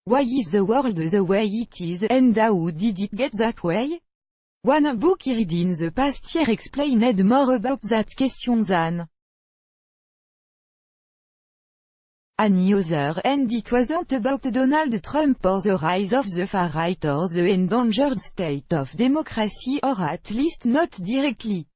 Why is the world the way it is, and how did it get that way? One book I read in the past year explained more about that question than any other, and it wasn't about Donald Trump or the rise of the far right or the endangered state of democracy, or at least not directly.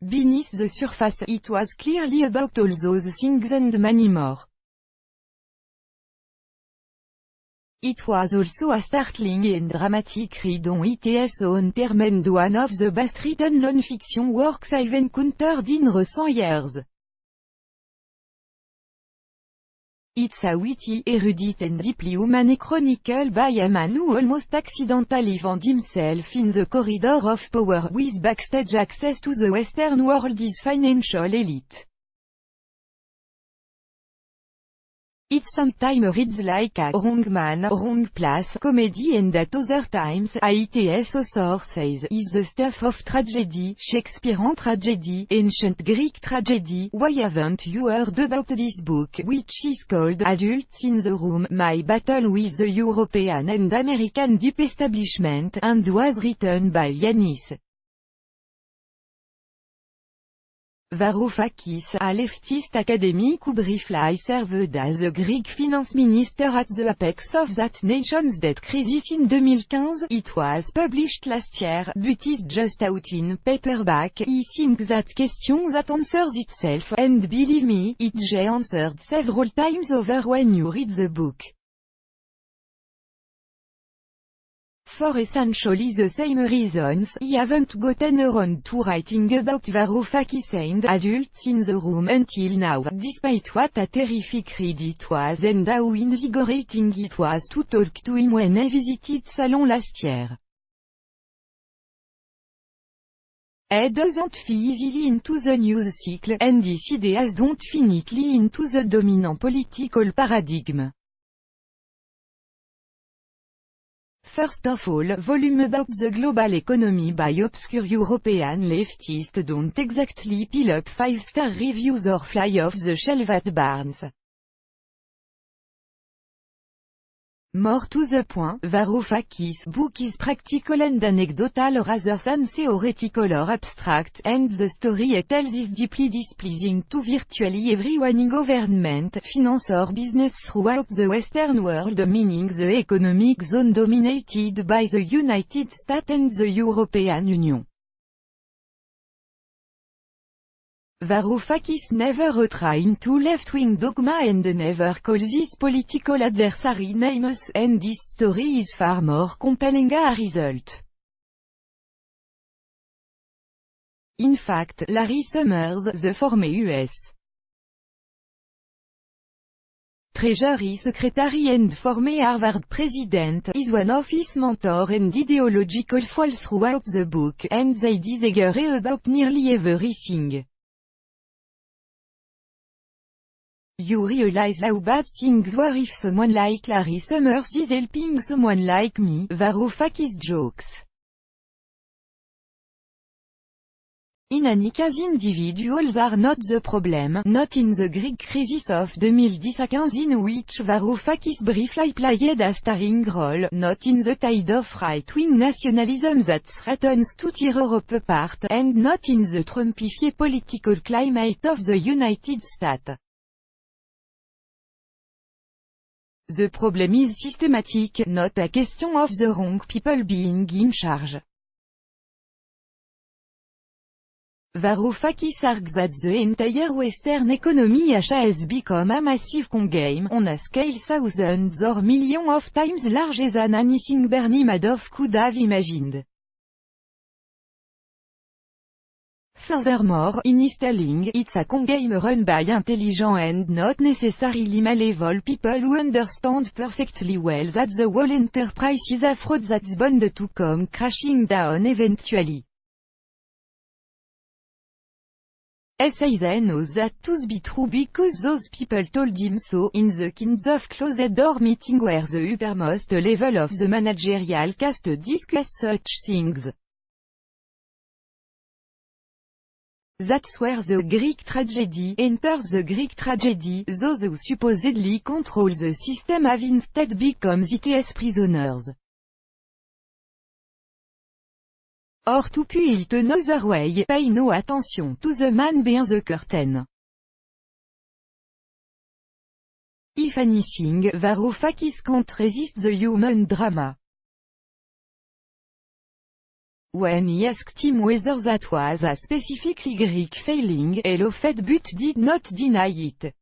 Beneath the surface, it was clearly about all those things and many more. It was also a startling and dramatic read on its own terms and one of the best written non-fiction works I've encountered in recent years. It's a witty, erudite and deeply human chronicle by a man who almost accidentally found himself in the corridor of power with backstage access to the Western world's financial elite. It sometimes reads like a wrong man, wrong place comedy, and at other times, its author says, is the stuff of tragedy, Shakespearean tragedy, ancient Greek tragedy. Why haven't you heard about this book, which is called Adults in the Room, My Battle with the European and American Deep Establishment, and was written by Yanis Varoufakis, a leftist academic who briefly served as the Greek finance minister at the apex of that nation's debt crisis in 2015. It was published last year, but is just out in paperback. I think that question that answers itself, and believe me, it's answered several times over when you read the book. For essentially the same reasons, I haven't gotten around to writing about Varoufakis and Adults in the Room until now, despite what a terrific read it was and how invigorating it was to talk to him when I visited Salon last year. He doesn't fit easily into the news cycle, and his ideas don't fit neatly into the dominant political paradigm. First of all, volume about the global economy by obscure European leftists don't exactly pile up 5-star reviews or fly off the shelf at Barnes. More to the point, Varoufakis' book is practical and anecdotal rather than theoretical or abstract, and the story it tells is deeply displeasing to virtually everyone in government, finance or business throughout the Western world, meaning the economic zone dominated by the United States and the European Union. Varoufakis never try into left-wing dogma and never calls his political adversary names, and this story is far more compelling as a result. In fact, Larry Summers, the former U.S. Treasury Secretary and former Harvard president, is one of his mentors and ideological foils throughout the book, and they disagree about nearly everything. You realize how bad things were if someone like Larry Summers is helping someone like me, Varoufakis jokes. In any case, individuals are not the problem, not in the Greek crisis of 2015 in which Varoufakis briefly played a starring role, not in the tide of right-wing nationalism that threatens to tear Europe apart, and not in the Trumpified political climate of the United States. The problem is systematic, not a question of the wrong people being in charge. Varoufakis argues that the entire Western economy has become a massive con game, on a scale thousands or millions of times larger than anything Bernie Madoff could have imagined. Furthermore, in his telling, it's a con game run by intelligent and not necessarily malleable people who understand perfectly well that the whole enterprise is a fraud that's bound to come crashing down eventually. He then knows that to be true because those people told him so, in the kinds of closed-door meeting where the uppermost level of the managerial caste discuss such things. That's where the Greek tragedy enters the Greek tragedy. Those who supposedly control the system have instead become its prisoners. Or to put it another way, pay no attention to the man behind the curtain. If anything, Varoufakis can't resist the human drama. When he asked him whether that was a specifically Greek failing, Elofed but did not deny it.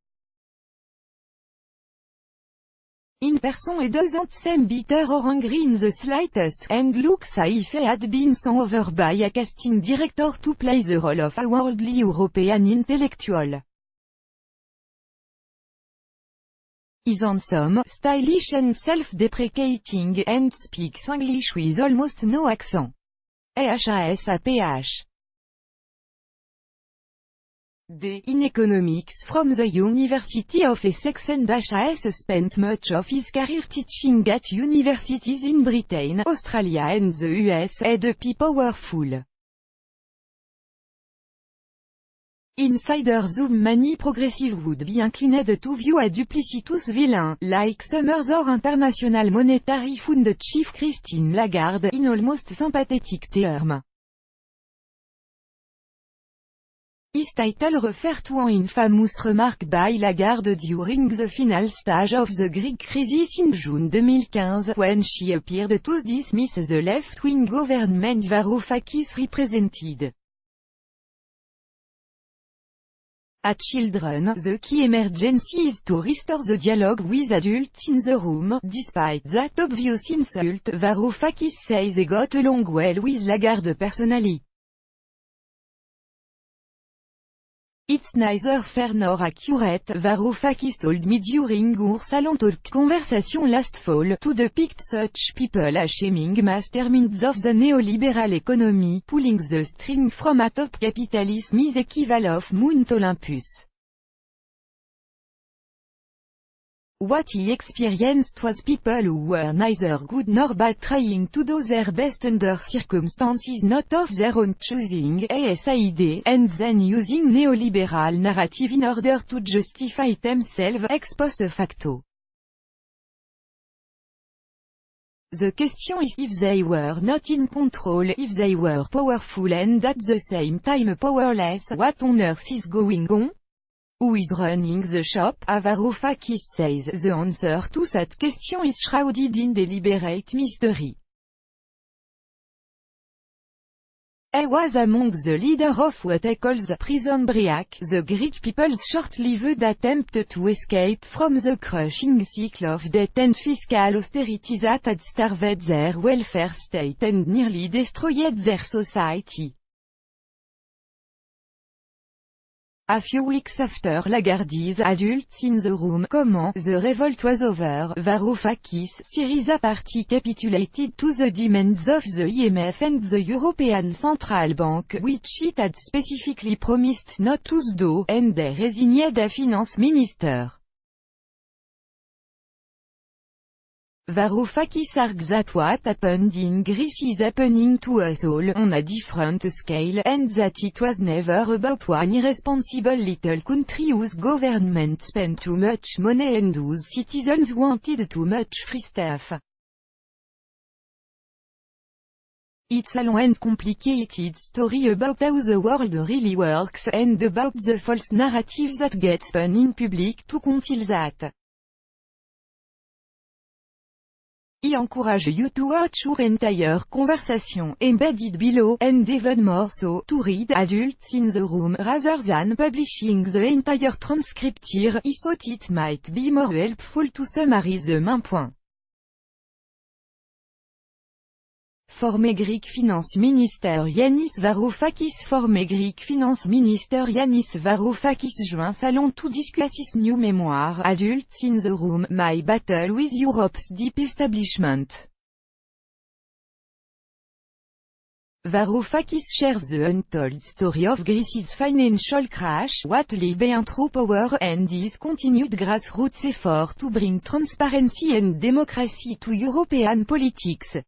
In person he doesn't seem bitter or angry in the slightest, and looks as if he had been sent over by a casting director to play the role of a worldly European intellectual. He's handsome, stylish and self-deprecating, and speaks English with almost no accent. EHASAPH. D. In economics from the University of Essex, and HAS spent much of his career teaching at universities in Britain, Australia and the US, and be powerful. Insider Zoom. Many progressive would be inclined to view a duplicitous villain, like Summers or International Monetary Fund Chief Christine Lagarde, in almost sympathetic terms. His title refers to an infamous remark by Lagarde during the final stage of the Greek crisis in June 2015, when she appeared to dismiss the left-wing government Varoufakis represented. At children, the key emergency is to restore the dialogue with adults in the room. Despite that obvious insult, Varoufakis says he got along well with Lagarde personally. It's neither fair nor accurate, Varoufakis told me during our salon talk conversation last fall, to depict such people as shaming masterminds of the neoliberal economy. Pulling the string from atop capitalism is equivalent of Mount Olympus. What he experienced was people who were neither good nor bad trying to do their best under circumstances not of their own choosing, ASID, and then using neoliberal narrative in order to justify themselves, ex post facto. The question is if they were not in control, if they were powerful and at the same time powerless, what on earth is going on? Who is running the shop? Varoufakis says the answer to that question is shrouded in deliberate mystery. He was among the leaders of what he calls the prison break, the Greek people's short-lived attempt to escape from the crushing cycle of debt and fiscal austerity that had starved their welfare state and nearly destroyed their society. A few weeks after Lagarde's adults in the room comment the revolt was over, Varoufakis' Syriza party capitulated to the demands of the IMF and the European Central Bank, which it had specifically promised not to do, and they resigned a finance minister. Varoufakis argues that what happened in Greece is happening to us all, on a different scale, and that it was never about one irresponsible little country whose government spent too much money and whose citizens wanted too much free stuff. It's a long and complicated story about how the world really works, and about the false narrative that gets spun in public to conceal that. I encourage you to watch our entire conversation, embedded below, and even more so, to read Adults in the Room, rather than publishing the entire transcript here. I thought it might be more helpful to summarize the main points. Former Greek Finance Minister Yanis Varoufakis. Former Greek Finance Minister Yanis Varoufakis joint salon to discuss his new memoir, Adults in the Room, My Battle with Europe's Deep Establishment. Varoufakis shares the untold story of Greece's financial crash, what led behind true power, and his continued grassroots effort to bring transparency and democracy to European politics.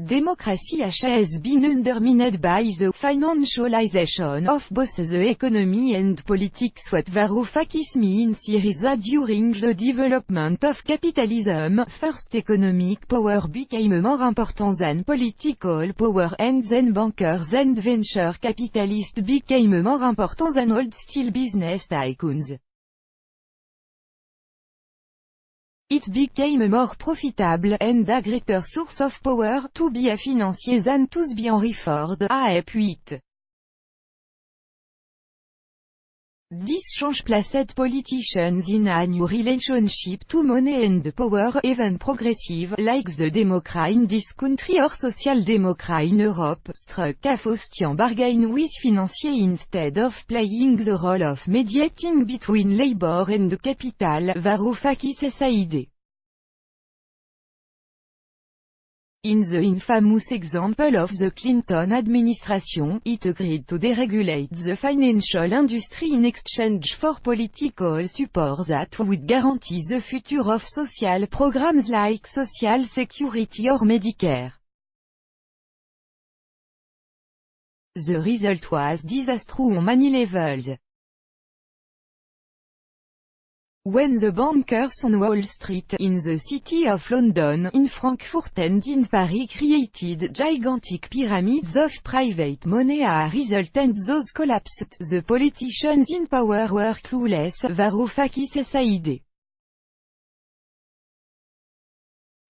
Democracy has been undermined by the financialization of both the economy and politics. What Varoufakis means here is that during the development of capitalism, first economic power became more important than political power, and then bankers and venture capitalists became more important than old-style business tycoons. It became more profitable, and a greater source of power, to be a financier than to be Henry Ford, a appuit. This change placed politicians in a new relationship to money and power, even progressive, like the Democrat in this country or Social Democrat in Europe, struck a Faustian bargain with financiers instead of playing the role of mediating between labor and capital. Varoufakis said. In the infamous example of the Clinton administration, it agreed to deregulate the financial industry in exchange for political support that would guarantee the future of social programs like Social Security or Medicare. The result was disastrous on many levels. When the bankers on Wall Street, in the City of London, in Frankfurt and in Paris created gigantic pyramids of private money as a result and those collapsed, the politicians in power were clueless. Varoufakis said.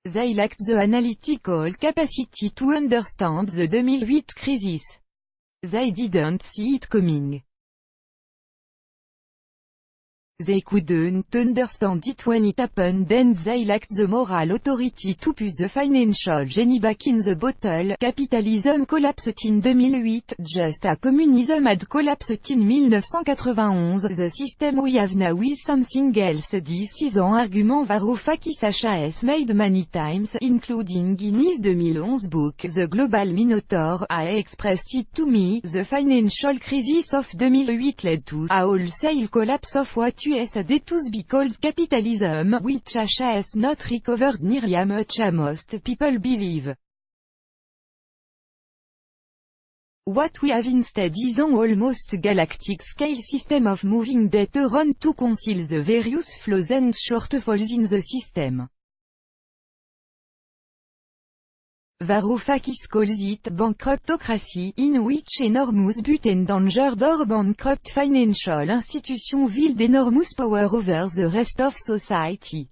They lacked the analytical capacity to understand the 2008 crisis. They didn't see it coming. They couldn't understand it when it happened, and they lacked the moral authority to put the financial genie back in the bottle. Capitalism collapsed in 2008, just as communism had collapsed in 1991. The system we have now is something else. This is an argument Varoufakis has made many times, including in his 2011 book, The Global Minotaur. I expressed it to me. The financial crisis of 2008 led to a wholesale collapse of what US debts be called capitalism, which has not recovered nearly as much as most people believe. What we have instead is an almost galactic-scale system of moving debt around to conceal the various flaws and shortfalls in the system. Varoufakis calls it bankruptocracy, in which enormous but endangered or bankrupt financial institutions wield enormous power over the rest of society.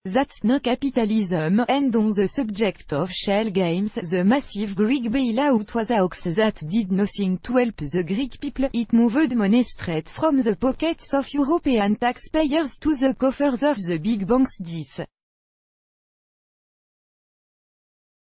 That's not capitalism, and on the subject of shell games, the massive Greek bailout was a hoax that did nothing to help the Greek people. It moved money straight from the pockets of European taxpayers to the coffers of the big banks. This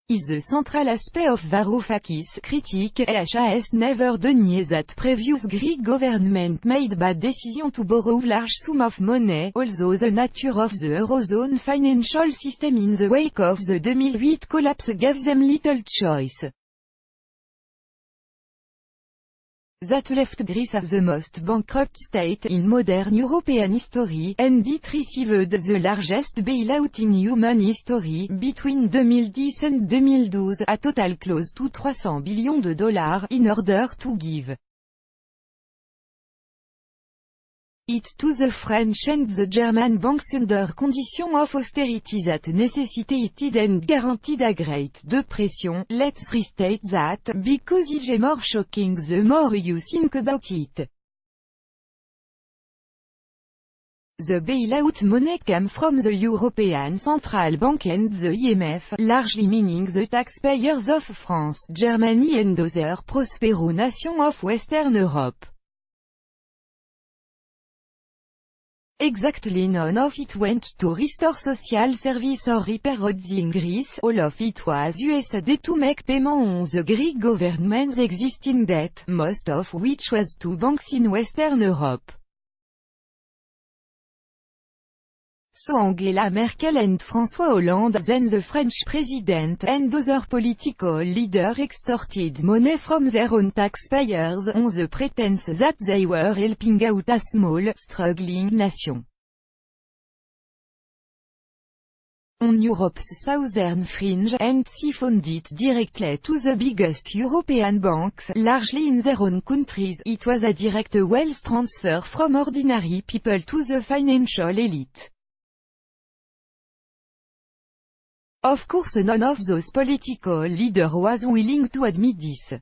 is the central aspect of Varoufakis' critique. has never denied that previous Greek government made bad decisions to borrow large sums of money, although the nature of the Eurozone financial system in the wake of the 2008 collapse gave them little choice. That left Greece as the most bankrupt state in modern European history, and it received the largest bailout in human history. Between 2010 and 2012, a total close to $300 billion, in order to give it to the French and the German banks under conditions of austerity that necessitated and guaranteed a great depression. Let's restate that, because it's more shocking the more you think about it. The bailout money came from the European Central Bank and the IMF, largely meaning the taxpayers of France, Germany and other Prospero nations of Western Europe. Exactly none of it went to restore social service or repair roads in Greece. All of it was US debt to make payment on the Greek government's existing debt, most of which was to banks in Western Europe. So Angela Merkel and François Hollande, then the French president, and other political leaders extorted money from their own taxpayers, on the pretense that they were helping out a small, struggling nation. on Europe's southern fringe, and siphoned it directly to the biggest European banks, largely in their own countries. It was a direct wealth transfer from ordinary people to the financial elite. Of course none of those political leaders was willing to admit this.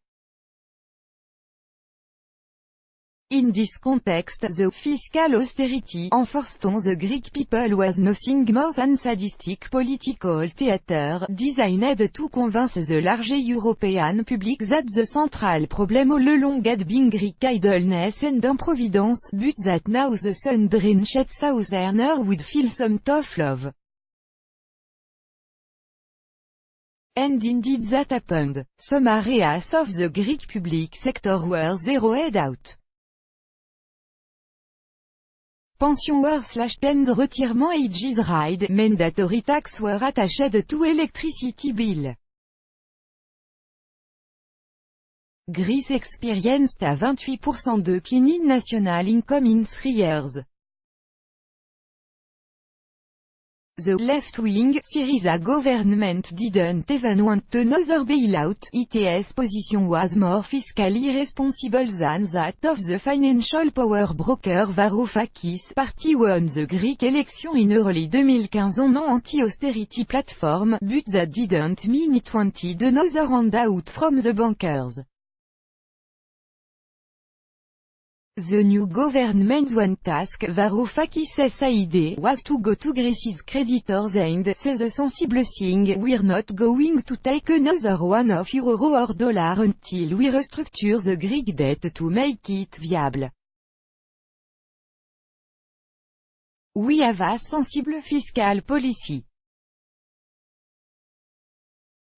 In this context, the fiscal austerity enforced on the Greek people was nothing more than sadistic political theater, designed to convince the large European public that the central problem all along had been Greek idleness and improvidence, but that now the sun-drenched southerner would feel some tough love. And indeed that happened. Some areas of the Greek public sector were zeroed out. Pension were slashed and retirement ages raised, mandatory tax were attached to electricity bill. Greece experienced a 28% decline in national income in 3 years. The left-wing Syriza government didn't even want another bailout. Its position was more fiscally responsible than that of the financial power broker Varoufakis' party won the Greek election in early 2015 on an anti-austerity platform, but that didn't mean it wanted another handout from the bankers. The new government's one task, Varoufakis' idea, was to go to Greece's creditors and say the sensible thing: we're not going to take another one of euro or dollar until we restructure the Greek debt to make it viable. We have a sensible fiscal policy.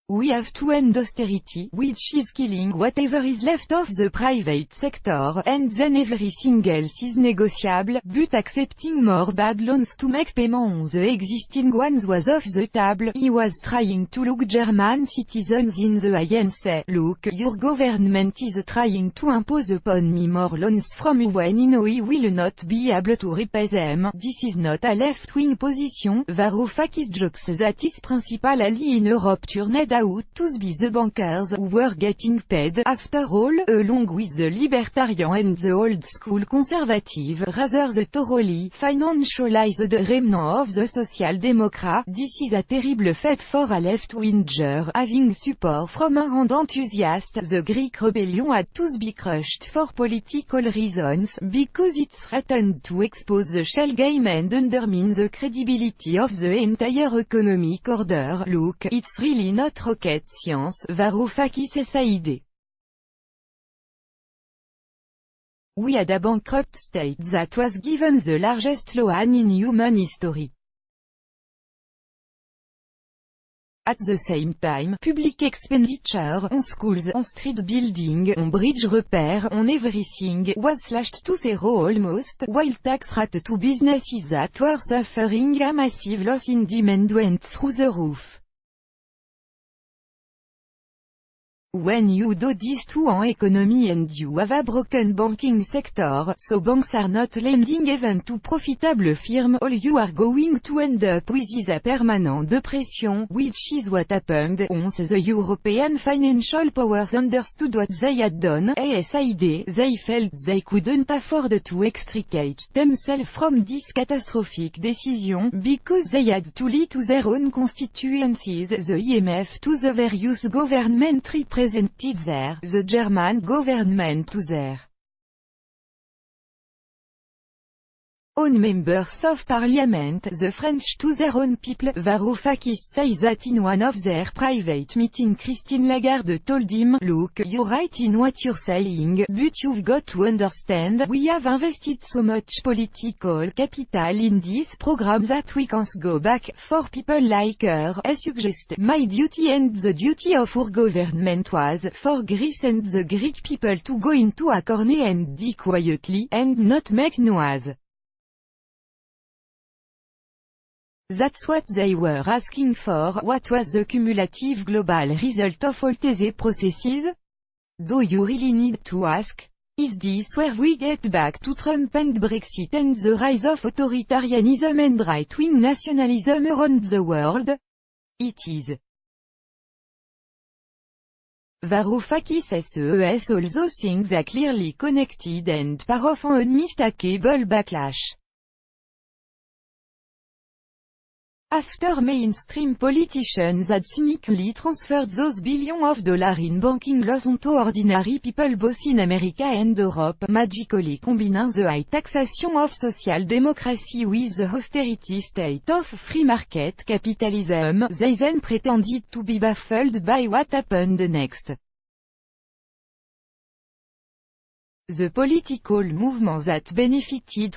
We have to end austerity, which is killing whatever is left of the private sector, and then everything else is negotiable, but accepting more bad loans to make payment on the existing ones was off the table. He was trying to look German citizens in the eye and say, look, your government is trying to impose upon me more loans from you when you know he will not be able to repay them. This is not a left-wing position. Varoufakis jokes that his principal ally in Europe turned out to be the bankers, who were getting paid, after all, along with the libertarian and the old-school conservative, rather the thoroughly financialized remnant of the Social Democrat. This is a terrible fate for a left-winger, having support from a rand enthusiast. The Greek rebellion had to be crushed for political reasons, because it threatened to expose the shell game and undermine the credibility of the entire economic order. Look, it's really not rocket science, Varoufakis' idea. We had a bankrupt state that was given the largest loan in human history. At the same time, public expenditure, on schools, on street building, on bridge repair, on everything, was slashed to zero almost, while tax rate to businesses that were suffering a massive loss in demand went through the roof. When you do this to an economy and you have a broken banking sector, so banks are not lending even to profitable firms, all you are going to end up with is a permanent depression, which is what happened. Once the European financial powers understood what they had done, ASID, they felt they couldn't afford to extricate themselves from this catastrophic decision, because they had to lie to their own constituencies, the IMF to the various government represented there, the German government to their own members of parliament, the French to their own people. Varoufakis says that in one of their private meetings Christine Lagarde told him, look, you're right in what you're saying, but you've got to understand, we have invested so much political capital in this program that we can't go back. For people like her, I suggest, my duty and the duty of our government was, for Greece and the Greek people to go into a corner and die quietly, and not make noise. That's what they were asking for. What was the cumulative global result of all these processes? Do you really need to ask? Is this where we get back to Trump and Brexit and the rise of authoritarianism and right-wing nationalism around the world? It is. Varoufakis says all those things are clearly connected and part of an unmistakable backlash. After mainstream politicians had cynically transferred those billions of dollars in banking loss onto ordinary people both in America and Europe, magically combining the high taxation of social democracy with the austerity state of free market capitalism, they then pretended to be baffled by what happened next. The political movement that benefited